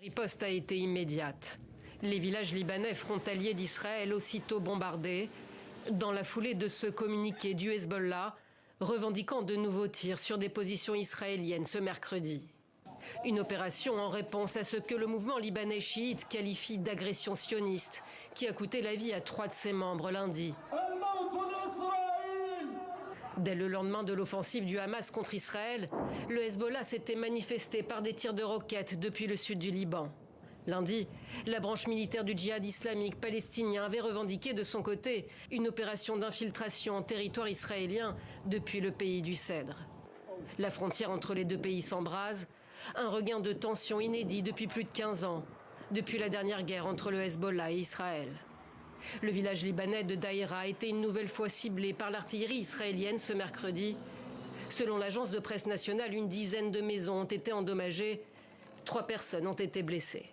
La riposte a été immédiate. Les villages libanais frontaliers d'Israël aussitôt bombardés, dans la foulée de ce communiqué du Hezbollah, revendiquant de nouveaux tirs sur des positions israéliennes ce mercredi. Une opération en réponse à ce que le mouvement libanais chiite qualifie d'agression sioniste, qui a coûté la vie à 3 de ses membres lundi. Dès le lendemain de l'offensive du Hamas contre Israël, le Hezbollah s'était manifesté par des tirs de roquettes depuis le sud du Liban. Lundi, la branche militaire du djihad islamique palestinien avait revendiqué de son côté une opération d'infiltration en territoire israélien depuis le pays du Cèdre. La frontière entre les deux pays s'embrase, un regain de tension inédit depuis plus de 15 ans, depuis la dernière guerre entre le Hezbollah et Israël. Le village libanais de Daïra a été une nouvelle fois ciblé par l'artillerie israélienne ce mercredi. Selon l'agence de presse nationale, une dizaine de maisons ont été endommagées. 3 personnes ont été blessées.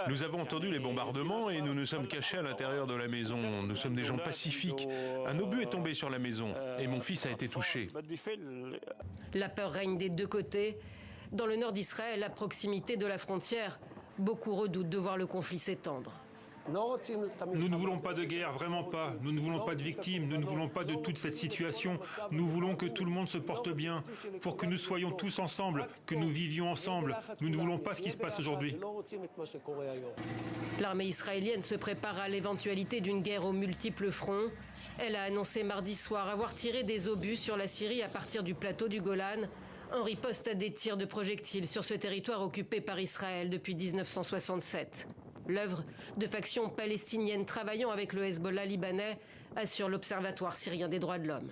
Nous avons entendu les bombardements et nous nous sommes cachés à l'intérieur de la maison. Nous sommes des gens pacifiques. Un obus est tombé sur la maison et mon fils a été touché. La peur règne des deux côtés. Dans le nord d'Israël, à proximité de la frontière, beaucoup redoutent de voir le conflit s'étendre. Nous ne voulons pas de guerre, vraiment pas. Nous ne voulons pas de victimes, nous ne voulons pas de toute cette situation. Nous voulons que tout le monde se porte bien, pour que nous soyons tous ensemble, que nous vivions ensemble. Nous ne voulons pas ce qui se passe aujourd'hui. L'armée israélienne se prépare à l'éventualité d'une guerre aux multiples fronts. Elle a annoncé mardi soir avoir tiré des obus sur la Syrie à partir du plateau du Golan, en riposte à des tirs de projectiles sur ce territoire occupé par Israël depuis 1967. L'œuvre de factions palestiniennes travaillant avec le Hezbollah libanais, assure l'Observatoire syrien des droits de l'homme.